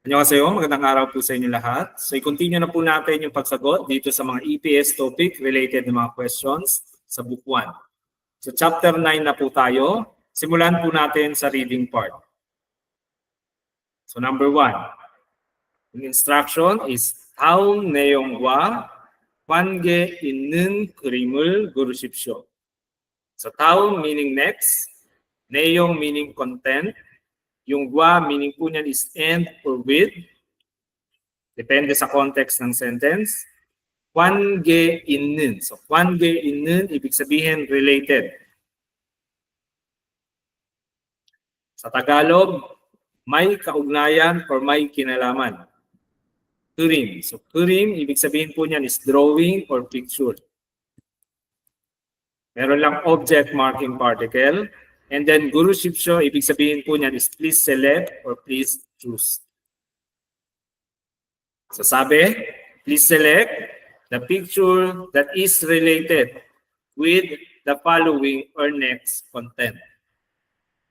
Annyeonghaseyo, magandang araw po sa inyo lahat. So i-continue na po natin yung pagsagot dito sa mga EPS topic related na mga questions sa book 1. So chapter 9 na po tayo. Simulan po natin sa reading part. So number 1. Yung instruction is 다음 내용과 관계 있는 그림을 고르십시오. So 다음 meaning next, 내용 meaning content, yung wa meaning po niyan is and or with. Depende sa context ng sentence. 관계 있는. So 관계 있는 ibig sabihin related. Sa Tagalog, may kaugnayan or may kinalaman. 그림. So 그림 ibig sabihin po niyan is drawing or picture. Meron lang object marking particle. And then 고르십시오 ibig sabihin po niyan is please select or please choose. So sabi, please select the picture that is related with the following or next content.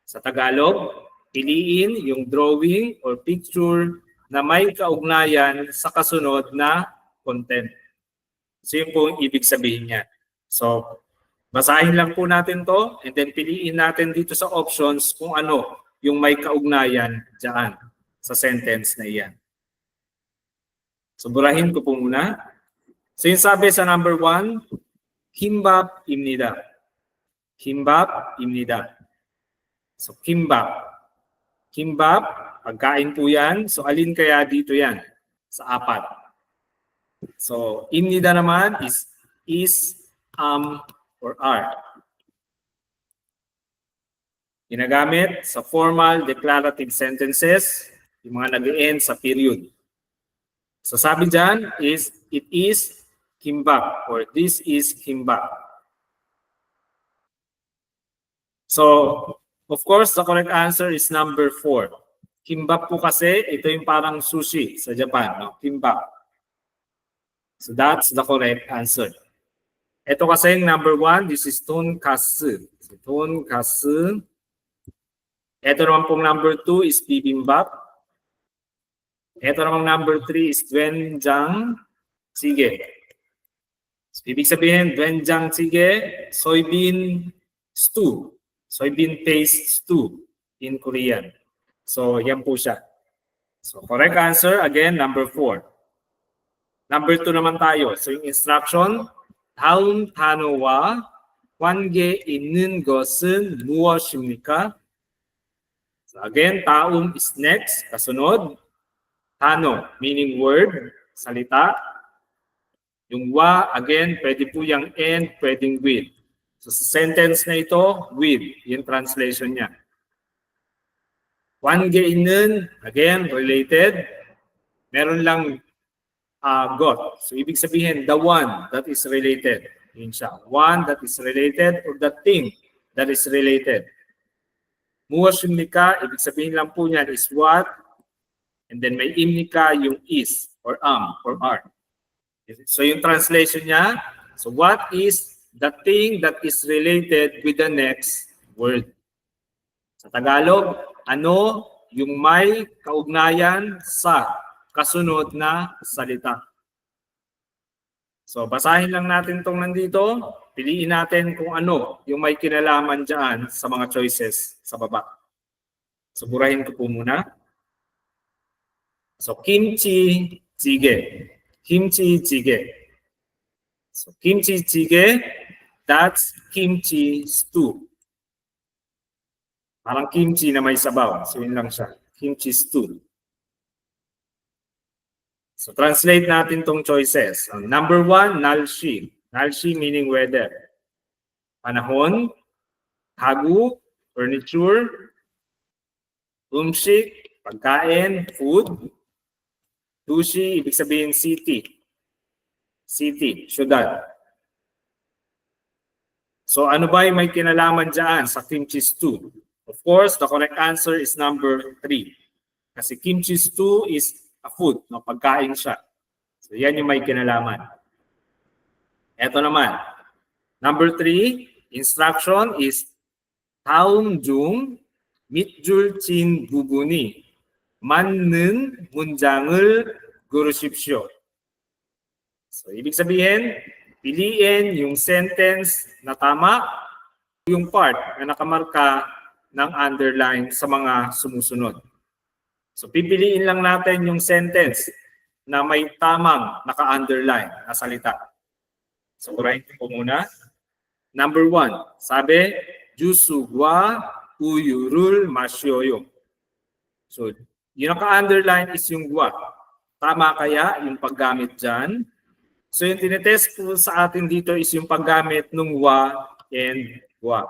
Sa Tagalog, piliin yung drawing or picture na may kaugnayan sa kasunod na content. So yun po yung ibig sabihin niya. So basahin lang po natin to and then piliin natin dito sa options kung ano yung may kaugnayan dyan sa sentence na iyan. So burahin ko po muna. So yung sabi sa number 1, 김밥입니다. 김밥입니다. So kimbap. Kimbap, pagkain po yan. So alin kaya dito yan? Sa 4. So 입니다 naman is, or are. Ginagamit sa formal declarative sentences, yung mga nag-end sa period. So sabi dyan is, it is kimbap or this is kimbap. So, of course, the correct answer is number 4. Kimbap po kasi, ito yung parang sushi sa Japan, no? Kimbap. So that's the correct answer. Ito kasi yung number 1, this is tonkatsu. So, tonkatsu. Ito naman pong number 2 is bibimbap. Ito naman number 3 is doenjang jjigae. So, ibig sabihin, doenjang jjigae, soybean stew. Soybean paste stew in Korean. So, yan po siya. So, correct answer, again, number 4. Number 2 naman tayo. So, yung instruction, 다음 단어와 관계 있는 것은 무엇입니까? So again, 다음 is next, kasunod. Tanong, meaning word, salita. Yung wa, again, pwede po yung and, pwedeng with. So sa sentence na ito, with, yung translation niya. 관계 있는, again, related. Meron lang got. So, ibig sabihin, the one that is related. Yun siya. One that is related or the thing that is related. 무엇입니까? Ibig sabihin lang po niyan is what. And then may imnika yung is or or are. So, yung translation niya, so what is the thing that is related with the next word? Sa Tagalog, ano yung may kaugnayan sa kasunod na salita. So, basahin lang natin itong nandito. Piliin natin kung ano yung may kinalaman dyan sa mga choices sa baba. So, burahin ko po muna. So, kimchi jjigae. Kimchi jjigae. So, kimchi jjigae, that's kimchi stew. Parang kimchi na may sabaw. So, yun lang siya. Kimchi stew. So, translate natin tong choices. Number 1, 날씨. 날씨 meaning weather. Panahon, hagu, furniture, 음식, pagkain, food, 도시, ibig sabihin city. City, syudad. So, ano ba yung may kinalaman dyan sa kimchi stew? Of course, the correct answer is number 3. Kasi kimchi stew is a food, no? Pagkain siya. So, yan yung may kinalaman. Ito naman. Number 3, instruction is 다음 중 밑줄 친 부분이 맞는 문장을 고르십시오. So, ibig sabihin, piliin yung sentence na tama, yung part na nakamarka ng underline sa mga sumusunod. So, pipiliin lang natin yung sentence na may tamang naka-underline na salita. So, writing ko muna. Number 1, sabi, Jusugwa uyurul masyoyo. So, yung naka-underline is yung gwa. Tama kaya yung paggamit dyan? So, yung tinetest po sa atin dito is yung paggamit ng wa and gwa.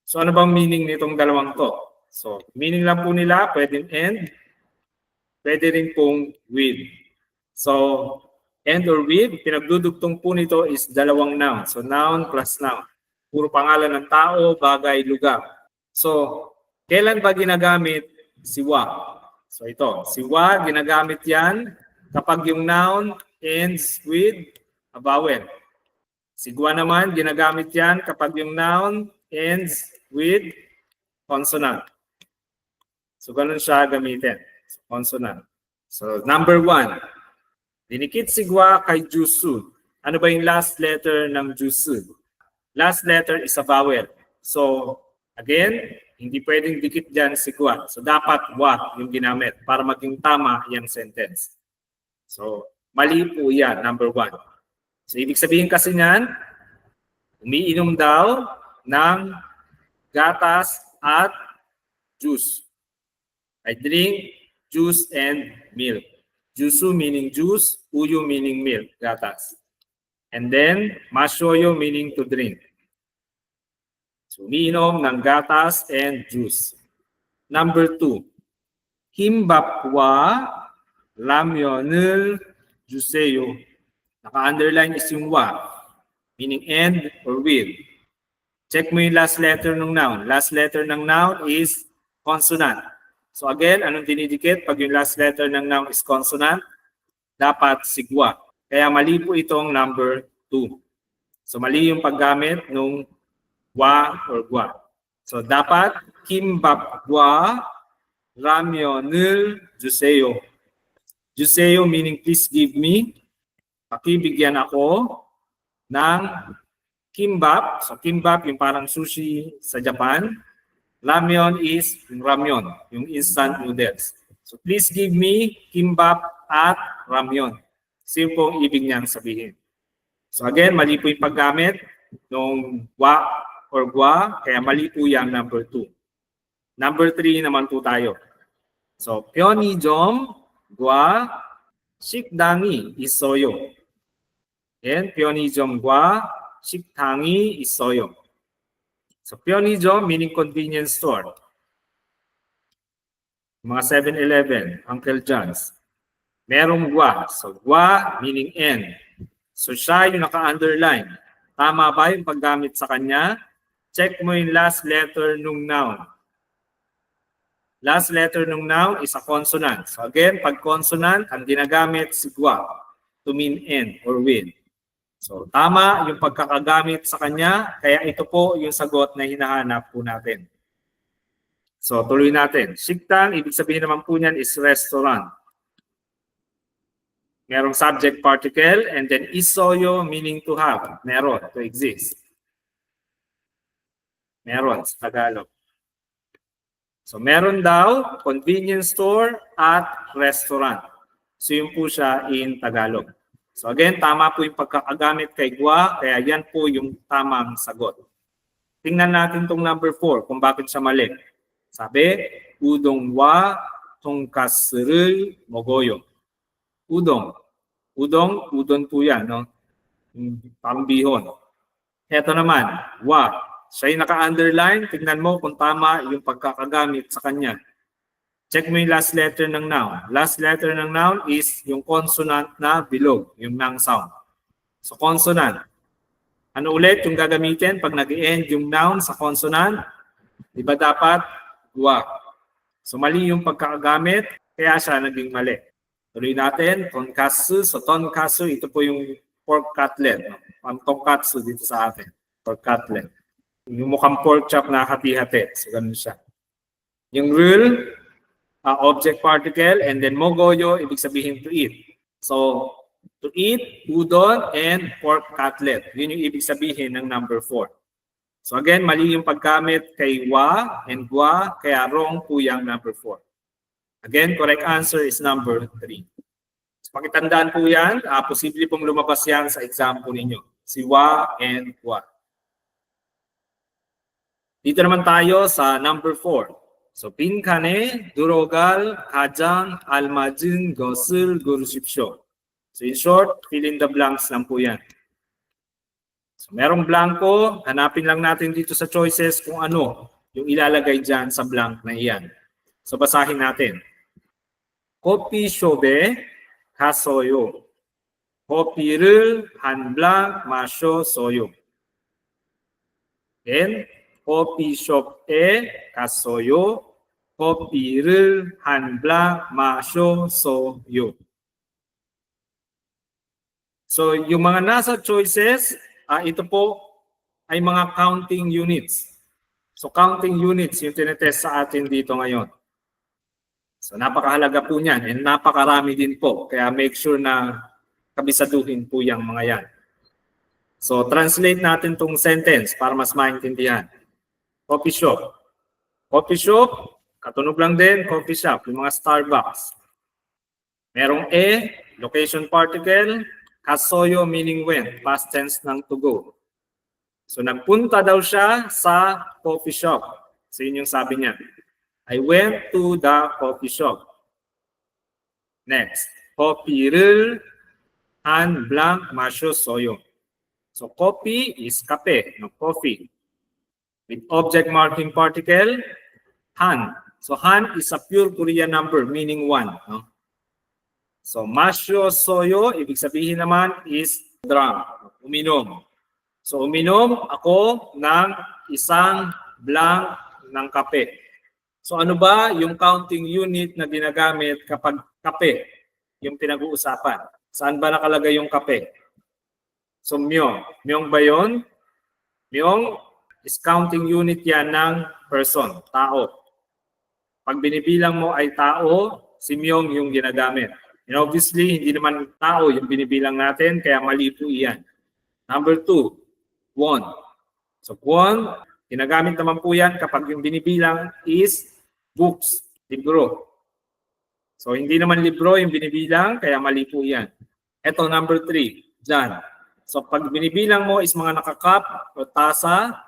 So, ano bang meaning nitong dalawang to? So, meaning lang po nila, pwedeng and, pwede rin pong with. So, and or with, pinagdudugtong po nito is dalawang noun. So, noun plus noun. Puro pangalan ng tao, bagay, lugar. So, kailan ba ginagamit si wa? So, ito. Si wa, ginagamit yan kapag yung noun ends with a vowel. Si gwa naman, ginagamit yan kapag yung noun ends with consonant. So, ganun siya gamitin. So, consonant. So, number 1. Dinikit si gwa kay jusu. Ano ba yung last letter ng jusu? Last letter is a vowel. So, again, hindi pwedeng dikit dyan si gwa. So, dapat wa yung ginamit para maging tama yung sentence. So, mali po yan, number 1. So, ibig sabihin kasi niyan, umiinom daw ng gatas at juice. I drink juice and milk. Jusu meaning juice, uyu meaning milk, gatas. And then, masyoyo meaning to drink. So, umiinom ng gatas and juice. Number 2, Himbapwa ramyon을 주세요. Naka-underline is yung wa, meaning and or with. Check mo yung last letter ng noun. Last letter ng noun is consonant. So again, anong dinidikit pag yung last letter ng noun is consonant? Dapat sigwa. Kaya mali po itong number 2. So mali yung paggamit ng wa or gwa. So dapat kimbapwa ramyon을 주세요. Juseyo meaning please give me. Pakibigyan ako ng kimbap. So kimbap yung parang sushi sa Japan. Ramyon is yung ramyon, yung instant noodles. So please give me kimbap at ramyon. Simple ibig niyang sabihin. So again, mali po yung paggamit ng wa or gwa. Kaya mali po yung number 2. Number 3 naman po tayo. So 편의점 과 식당이 있어요. And 편의점과 식당이 있어요. So 편의점 meaning convenience store. Mga 7-Eleven, Uncle John's. Merong gwa. So gwa meaning and. So siya yung naka-underline. Tama ba yung paggamit sa kanya? Check mo yung last letter nung noun. Last letter ng noun is a consonant. So again, pag consonant, ang ginagamit si gwa to mean and or with. So tama yung pagkakagamit sa kanya, kaya ito po yung sagot na hinahanap po natin. So tuloy natin. Shiktang, ibig sabihin naman po niyan is restaurant. Merong subject particle and then isoyo meaning to have. Meron, to exist. Meron sa Tagalog. So meron daw convenience store at restaurant. So yun po siya in Tagalog. So again, tama po yung pagkakagamit kay gwa, kaya yan po yung tamang sagot. Tingnan natin tong number 4 kung bakit siya mali. Sabi, udongwa tongkas를 먹어요. Udong. Udon po yan, no? Parang bihon. Ito naman, wa. Siya yung naka-underline, tignan mo kung tama yung pagkakagamit sa kanya. Check mo yung last letter ng noun. Last letter ng noun is yung consonant na bilog, yung nang sound. So consonant. Ano ulit yung gagamitin pag nag-end yung noun sa consonant? Di ba dapat gwa? So mali yung pagkakagamit, kaya siya naging mali. Tuloy natin, tonkatsu. So tonkatsu, ito po yung pork cutlet. Ang tonkatsu dito sa atin, pork cutlet. Yung mukhang pork chop na hati-hati. So, ganun siya. Yung rule, object particle, and then mogoyo, ibig sabihin to eat. So, to eat, udon, and pork cutlet. Yun yung ibig sabihin ng number 4. So again, mali yung paggamit kay wa and gwa, kaya wrong po yung number 4. Again, correct answer is number 3. So, pakitandaan po yan, posible pong lumabas yan sa exam po ninyo. Si wa and gwa. Dito naman tayo sa number 4. So, 빈칸에 들어갈 가장 알맞은 것을 고르십시오. So, in short, fill in the blanks lang po yan. So, merong blanco, hanapin lang natin dito sa choices kung ano yung ilalagay dyan sa blank na iyan. So, basahin natin. 커피숍에 가서요. 커피를 한 블랑 마셨어요. Then, 커피숍에 가서요. 커피를 한 블랑 마셨어요. So, yung mga nasa choices, ito po ay mga counting units. So, counting units yung tinetest sa atin dito ngayon. So, napakahalaga po niyan and napakarami din po. Kaya make sure na kabisaduhin po yung mga yan. So, translate natin tong sentence para mas maintindihan. Coffee shop. Coffee shop, katunog lang din, coffee shop, yung mga Starbucks. Merong location particle, kasoyo meaning went, past tense ng to go. So, nagpunta daw siya sa coffee shop. So, yun yung sabi niya. I went to the coffee shop. Next, 커피를 한 블랑 마셨어요. So, coffee is kape, no coffee. With object marking particle, han. So, han is a pure Korean number, meaning 1. No? So, 마셨어요, ibig sabihin naman is drank, uminom. So, uminom ako ng isang blank ng kape. So ano ba yung counting unit na ginagamit kapag kape yung pinag-uusapan? Saan ba nakalagay yung kape? So myong. Myong ba yun? Myong is counting unit yan ng person, tao. Pag binibilang mo ay tao, si myong yung ginagamit. And obviously, hindi naman tao yung binibilang natin, kaya mali po iyan. Number 2, won. So won, ginagamit naman po yan kapag yung binibilang is books, libro. So, hindi naman libro yung binibilang, kaya mali po yan. Ito, number 3, dyan. So, pag binibilang mo is mga nakakap o tasa,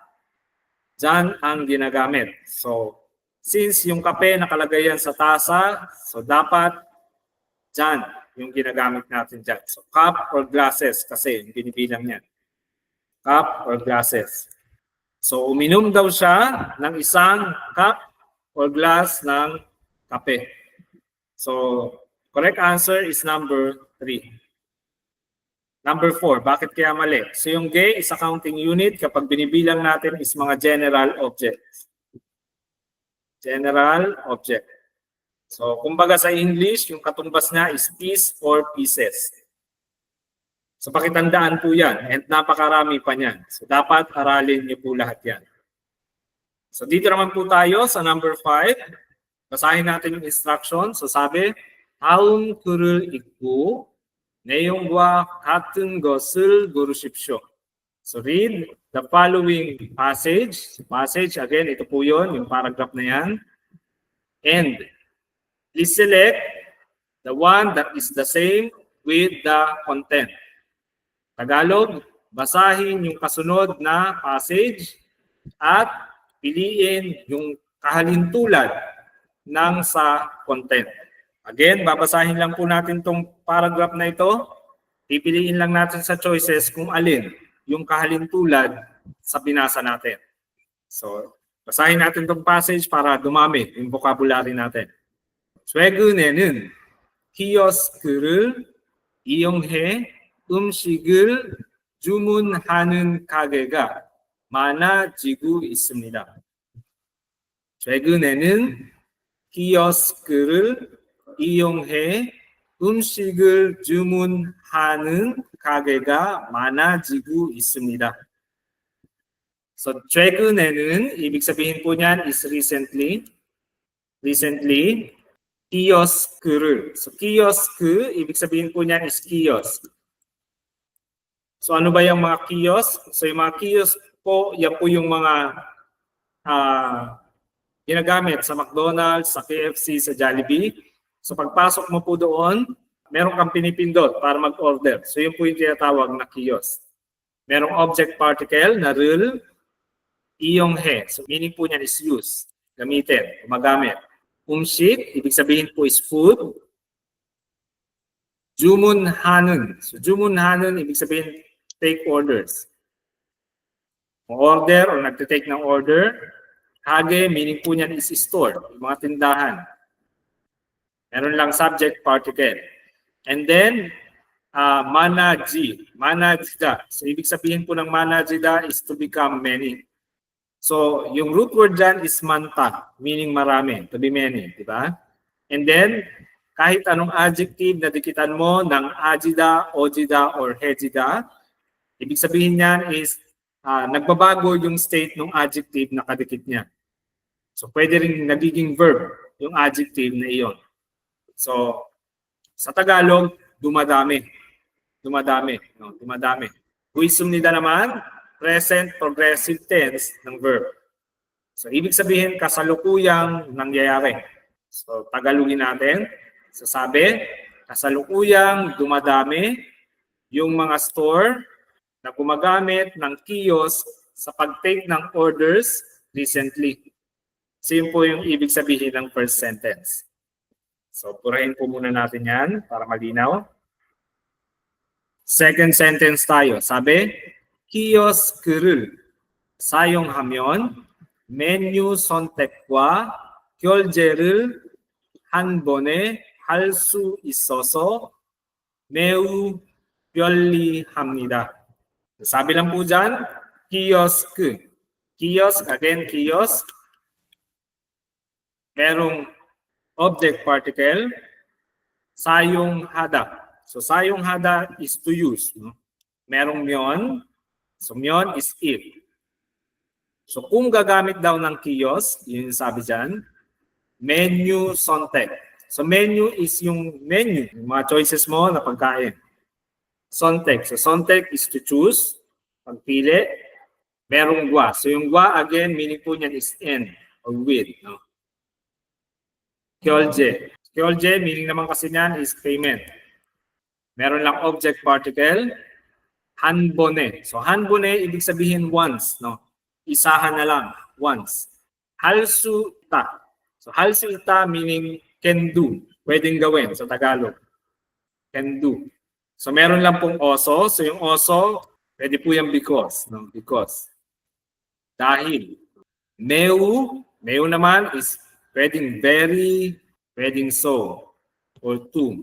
dyan ang ginagamit. So, since yung kape nakalagay yan sa tasa, so dapat dyan yung ginagamit natin dyan. So, cup or glasses kasi yung binibilang niya. Cup or glasses. So, uminom daw siya ng isang cup or glass ng kape. So, correct answer is number 3. Number 4, bakit kaya mali? So, yung G is a counting unit kapag binibilang natin is mga general objects. General object. So, kumbaga sa English, yung katumbas niya is piece or pieces. So, pakitandaan po yan and napakarami pa niyan. So, dapat aralin niyo po lahat yan. So dito naman po tayo sa number 5. Basahin natin yung instruction. So sabi, 다음 글을 읽고 내용과 같은 것을 고르십시오. So read the following passage. Passage, again, ito po yun, yung paragraph na yan. And please select the one that is the same with the content. Tagalog, basahin yung kasunod na passage at piliin yung kahalintulad ng sa content. Again, babasahin lang po natin tong paragraph na ito. Pipiliin lang natin sa choices kung alin yung kahalintulad sa binasa natin. So, basahin natin tong passage para dumami yung vocabulary natin. 최근에는 키오스크를 이용해 음식을 주문하는 가게가 많아지고 있습니다. 최근에는 키오스크를 이용해 음식을 주문하는 가게가 많아지고 있습니다. So, 최근에는, ibig sabihin po niyan is recently. Recently, Kiosk를. So kiosk, ibig sabihin po niyan is kiosk. So ano ba yung mga kiosk? So yung mga kiosk po, yan po yung mga ginagamit sa McDonald's, sa KFC, sa Jollibee. So pagpasok mo po doon, meron kang pinipindot para mag-order. So yun po yung tinatawag na kiosk. Merong object particle na rel, iyong he. So meaning po niyan is use, gamitin, gumagamit. Umshik, ibig sabihin po is food. Jumunhanen. So jumunhanen, ibig sabihin take orders. Order or nagtitake ng order. Hage, meaning po niyan is store, yung mga tindahan. Meron lang subject particle. And then, manaji, manajida. So ibig sabihin po ng manajida is to become many. So, yung root word dyan is manta, meaning marami, to be many, di ba? And then, kahit anong adjective na dikitan mo ng ajida, ojida, or hejida, ibig sabihin niyan is nagbabago yung state ng adjective na kadikit niya. So, pwede rin nagiging verb yung adjective na iyon. So, sa Tagalog, dumadami. Dumadami. No, dumadami. Huisum nida naman, present progressive tense ng verb. So, ibig sabihin, kasalukuyang nangyayari. So, Tagalogin natin. So, sabi, kasalukuyang dumadami yung mga store na gumagamit ng kiosk sa pag-take ng orders recently. So, yun po yung ibig sabihin ng first sentence. So, purahin po muna natin yan para malinaw. Second sentence tayo. Sabi, 키오스크를 사용하면 메뉴 선택과 결제를 한 번에 할 수 있어서 매우 편리합니다. Sabi lang po dyan, kiosk. Kiosk, again, kiosk. Merong object particle, 사용하다. So, 사용하다 is to use. No? Merong myon. So, myon is if. So, kung gagamit daw ng kiosk, yun yung sabi dyan, menu 선택. So, menu is yung menu, yung mga choices mo na pagkain. 선택. So, 선택 is to choose, pagpili. Merong gwa. So, yung gwa, again, meaning po niyan is in or with. No? 결제. 결제, meaning naman kasi niyan is payment. Meron lang object particle, 한 번에. So, 한 번에, ibig sabihin once. No? Isahan na lang, once. 할 수 있다. So, 할 수 있다 meaning can do. Pwedeng gawin sa Tagalog. Can do. So, meron lang pong also. So, yung also, pwede po yung because. No? Because. Dahil. 매우. 매우 naman is pwedeng very, pwedeng so, or to.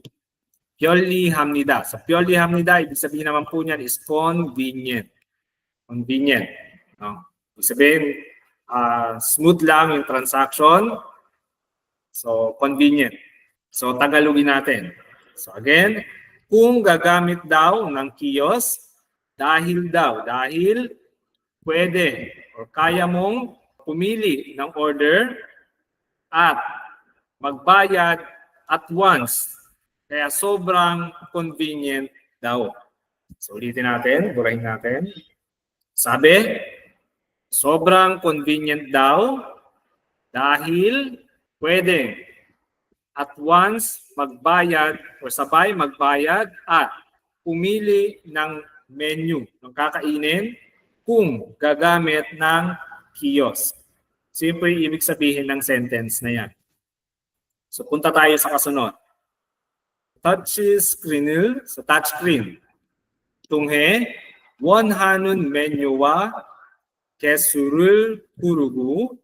편리합니다. So, 편리합니다, ibig sabihin naman po niyan is convenient. Convenient. No? Ibig sabihin, smooth lang yung transaction. So, convenient. So, Tagalogin natin. So, again, kung gagamit daw ng kiosk, dahil pwede o kaya mong pumili ng order at magbayad at once. Kaya sobrang convenient daw. So ulitin natin, burahin natin. Sabi, sobrang convenient daw dahil pwede at once magbayad o sabay magbayad at pumili ng menu ng kakainin kung gagamit ng kiosk. So yun po yung ibig sabihin ng sentence na yan. So punta tayo sa kasunod. touch screen 통해 원하는 메뉴와 개수를 고르고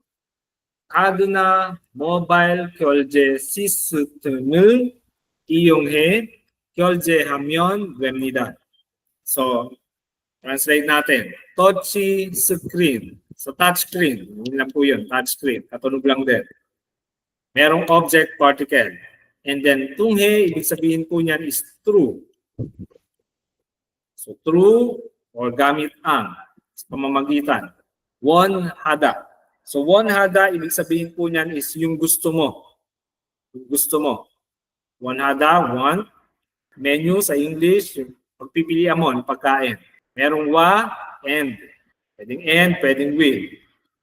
카드나 모바일 결제 시스템을 이용해 결제하면 됩니다. So, translate natin. Touch screen. So, touch screen. Yun lang po yun. Touch screen. Katunog lang din. Merong object particle. And then, tunghe, ibig sabihin po niyan is true. So, true or gamit ang sa pamamagitan. One hada. So, one hada, ibig sabihin po niyan is yung gusto mo. Kung gusto mo. Wanhada, want. Menu sa English, yung pagpipilian mo ng pagkain. Merong wa, and. Pwedeng and, pwedeng will.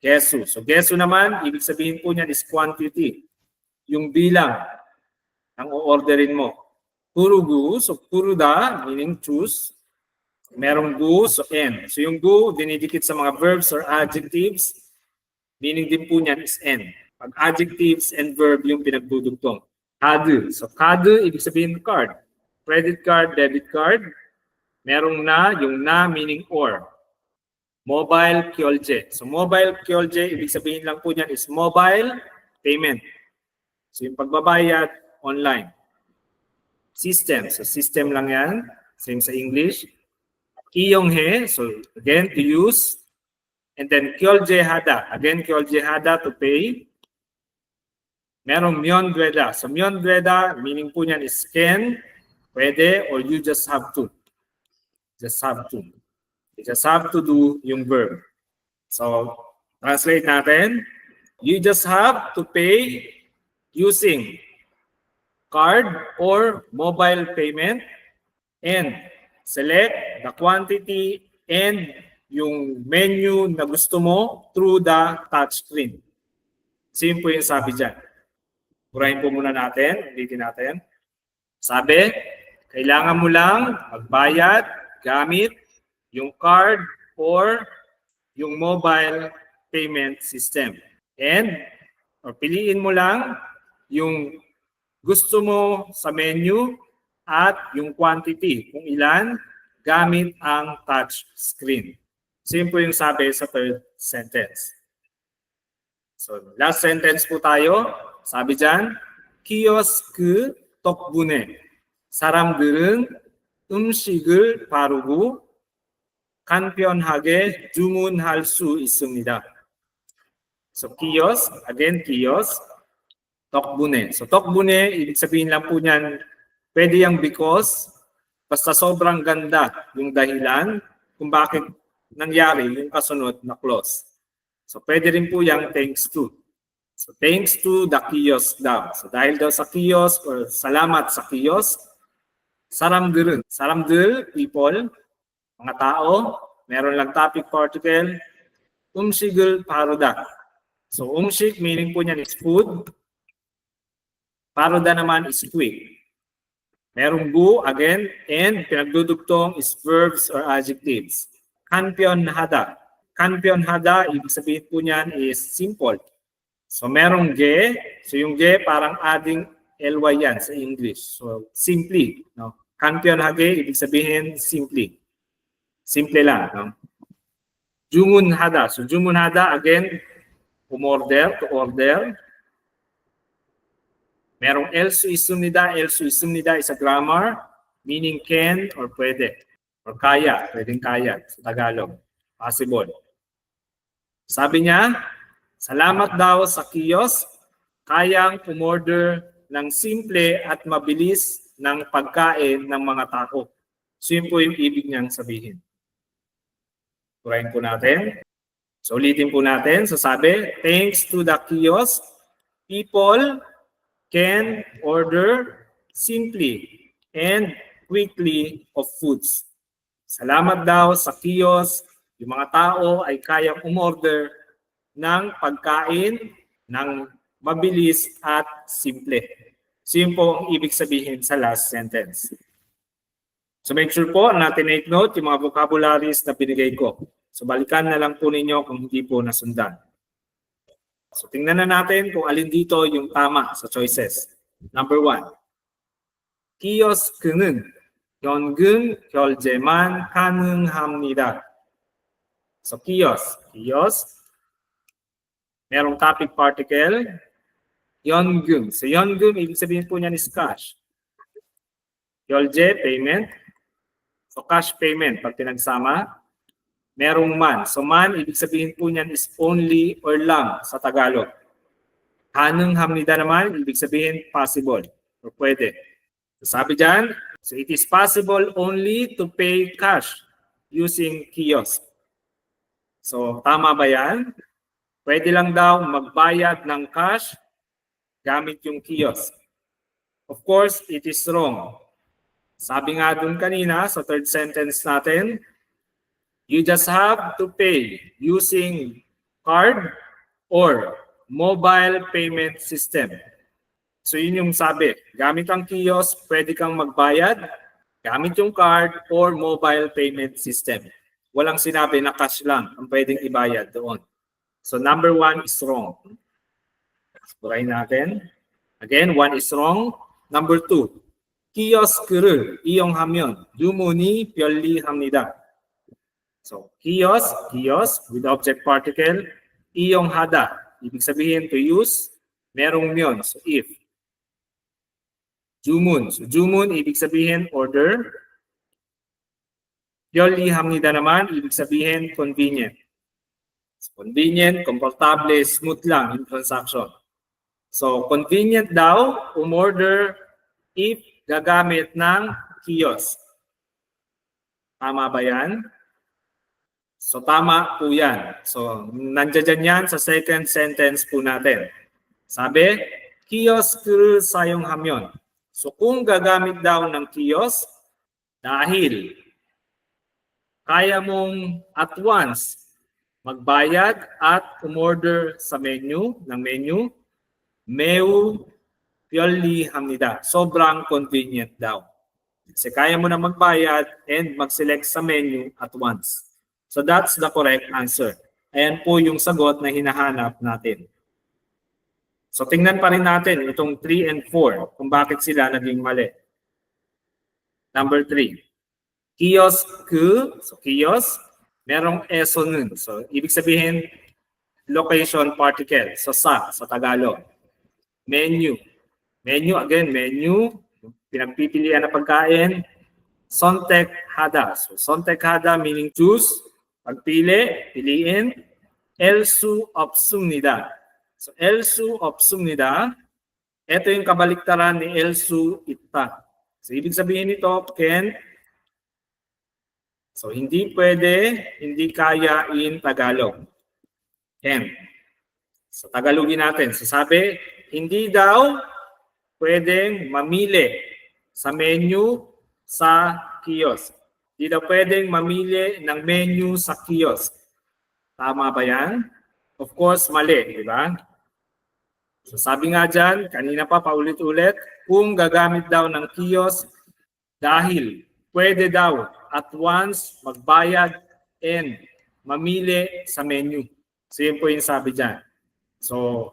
Gesu. So gesu naman, ibig sabihin po niyan is quantity. Yung bilang ang o-orderin mo. Kurugu, so kuruda, meaning choose. Merong gu, so and. So yung gu, dinidikit sa mga verbs or adjectives, meaning din po niyan is and. Pag adjectives and verb yung pinagdudugtong. Kadu. So kadu, ibig sabihin card. Credit card, debit card. Merong na, yung na meaning or. Mobile kyolje. So mobile kyolje, ibig sabihin lang po niyan is mobile payment. So yung pagbabayad online. System. So system lang yan. Same sa English. Kiyonghe. So again, to use. And then kyolje hada. Again, kyolje hada, to pay. Merong myeondweda. So myeondweda, meaning po niyan is can, pwede, or you just have to. Just have to. You just have to do yung verb. So, translate natin. You just have to pay using card or mobile payment and select the quantity and yung menu na gusto mo through the touch screen. Same po yung sabi dyan. Burahin po muna natin. Ulitin natin. Sabi, kailangan mo lang magbayad gamit yung card or yung mobile payment system. And, or piliin mo lang yung gusto mo sa menu at yung quantity, kung ilan, gamit ang touch screen. Same po yung sabi sa third sentence. So, last sentence po tayo. Sabi dyan, 키오스크 덕분에 사람들은 음식을 바르고 간편하게 주문할 수 있습니다. So, kiosk, again, kiosk, 덕분에. So, 덕분에, ibig sabihin lang po niyan, pwede yung because, basta sobrang ganda yung dahilan kung bakit nangyari yung kasunod na clause. So, pwede rin po yung thanks to. So, thanks to the kiosk daw. So, dahil daw sa kiosk or salamat sa kiosk, saram들은. Saram들, people, mga tao, meron lang topic particle, 음식을 바르다. So, umshik, meaning po niyan is food. Paruda naman is quick. Merong gu, again, and pinagdudugtong is verbs or adjectives. 간편하다. 간편하다, ibig sabihin po niyan is simple. So, merong ge. So, yung ge, parang adding ly yan sa English. So, simply. No? 간편하게, ibig sabihin simply. Simple lang. No? 주문하다. So, 주문하다, again, umorder, to order. Merong else isumnida. Else isumnida is a grammar, meaning can or pwede. Or kaya, pwedeng kaya sa Tagalog. Possible. Sabi niya, salamat daw sa kiosk, kayang umorder ng simple at mabilis ng pagkain ng mga tao. So yun po yung ibig niyang sabihin. Turahin po natin. So ulitin po natin. So sabi, thanks to the kiosk, people can order simply and quickly of foods. Salamat daw sa kiosk, yung mga tao ay kayang umorder ng pagkain ng mabilis at simple. So yun po ang ibig sabihin sa last sentence. So make sure po na tinake note yung mga vocabularies na binigay ko. So balikan na lang po ninyo kung hindi po nasundan. So tingnan na natin kung alin dito yung tama sa choices. Number 1. 키오스크는 현금 결제만 가능합니다. So kiosk. Merong topic particle. 현금. So 현금, ibig sabihin po niyan is cash. 결제, payment. So cash payment, pag pinagsama. Merong man. So man, ibig sabihin po niyan is only or lang sa Tagalog. 가능합니다 naman, ibig sabihin possible or pwede. So sabi dyan, so it is possible only to pay cash using kiosk. So tama ba yan? Pwede lang daw magbayad ng cash gamit yung kiosk. Of course, it is wrong. Sabi nga dun kanina sa third sentence natin, you just have to pay using card or mobile payment system. So yun yung sabi, gamit ang kiosk, pwede kang magbayad, gamit yung card or mobile payment system. Walang sinabi na cash lang ang pwedeng ibayad doon. So number 1 is wrong. Burahin natin. Again, 1 is wrong. Number 2, 키오스크를 이용하면 주문이 편리합니다. So, kiosk with object particle, 이용하다, ibig sabihin to use, merong 면, so if. 주문, so 주문, ibig sabihin order. 편리합니다 naman, ibig sabihin convenient. So, convenient, komportable, smooth lang yung transaction. So, convenient daw, umorder if gagamit ng kiosk. Tama ba yan? So, tama po yan. So, nandiyan yan sa second sentence po natin. Sabi, kiosk를 사용하면. So, kung gagamit daw ng kiosk, dahil kaya mong at once magbayad at umorder sa menu, ng menu, 매우 편리합니다. Sobrang convenient daw. Kasi kaya mo na magbayad and mag-select sa menu at once. So that's the correct answer. Ayan po yung sagot na hinahanap natin. So tingnan pa rin natin itong 3 and 4 kung bakit sila naging mali. Number 3. Kiosk, so kiosk, merong eso nun. So ibig sabihin location particle. So sa Tagalog. Menu. Menu, again, menu. Pinagpipilian na pagkain. 선택하다. So 선택하다 meaning choose. Pagpili, piliin. 엘수 없습니다. So 엘수 없습니다. Ito yung kabaliktaran ni 엘수 있다. So ibig sabihin nito, can. So hindi pwede, hindi kaya in Tagalog. Can. So Tagalogin natin. So sabi, hindi daw pwedeng mamili sa menu sa kiosk. Hindi daw pwedeng mamili ng menu sa kiosk. Tama ba yan? Of course, mali, di ba? So sabi nga dyan, kanina pa paulit-ulit, kung gagamit daw ng kiosk dahil pwede daw at once magbayad and mamili sa menu. So yun po yung sabi dyan. So,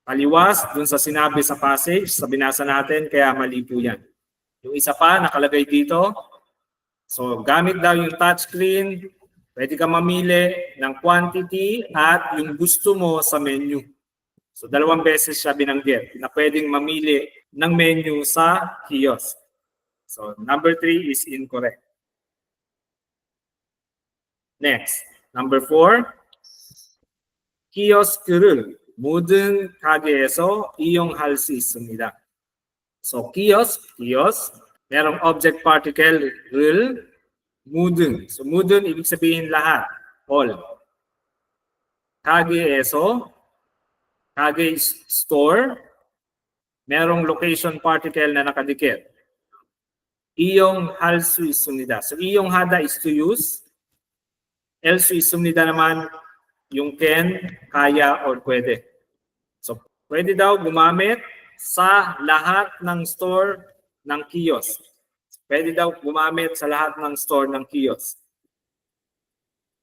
taliwas dun sa sinabi sa passage, sa binasa natin, kaya mali po yan. Yung isa pa, nakalagay dito. So, gamit daw yung touchscreen, pwede ka mamili ng quantity at yung gusto mo sa menu. So, 2 beses siya binanggit na pwedeng mamili ng menu sa kiosk. So, number 3 is incorrect. Next, number 4. 키오스크를 모든 가게에서 이용할 수 있습니다. So, kiosk, merong object particle, 를, 모든. So, 모든, ibig sabihin lahat, all. 가게에서, 가게 store, merong location particle na nakadikit. 이용할 수 있습니다. So, 이용하다 is to use. else 있습니다 naman, yung can, kaya, or pwede. So, pwede daw gumamit sa lahat ng store ng kiosk. Pwede daw gumamit sa lahat ng store ng kiosk.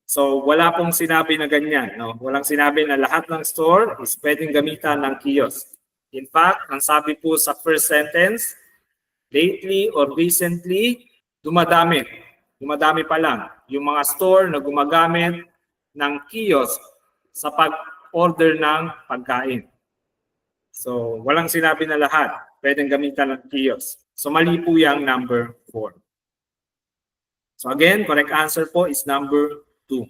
So, wala pong sinabi na ganyan. No? Walang sinabi na lahat ng store is pwedeng gamitan ng kiosk. In fact, ang sabi po sa first sentence, lately or recently, dumadami. Dumadami pa lang yung mga store na gumagamit ng kiosk sa pag-order ng pagkain. So, walang sinabi na lahat pwedeng gamitan ng kiosk. So, mali po yung number 4. So, again, correct answer po is number 2.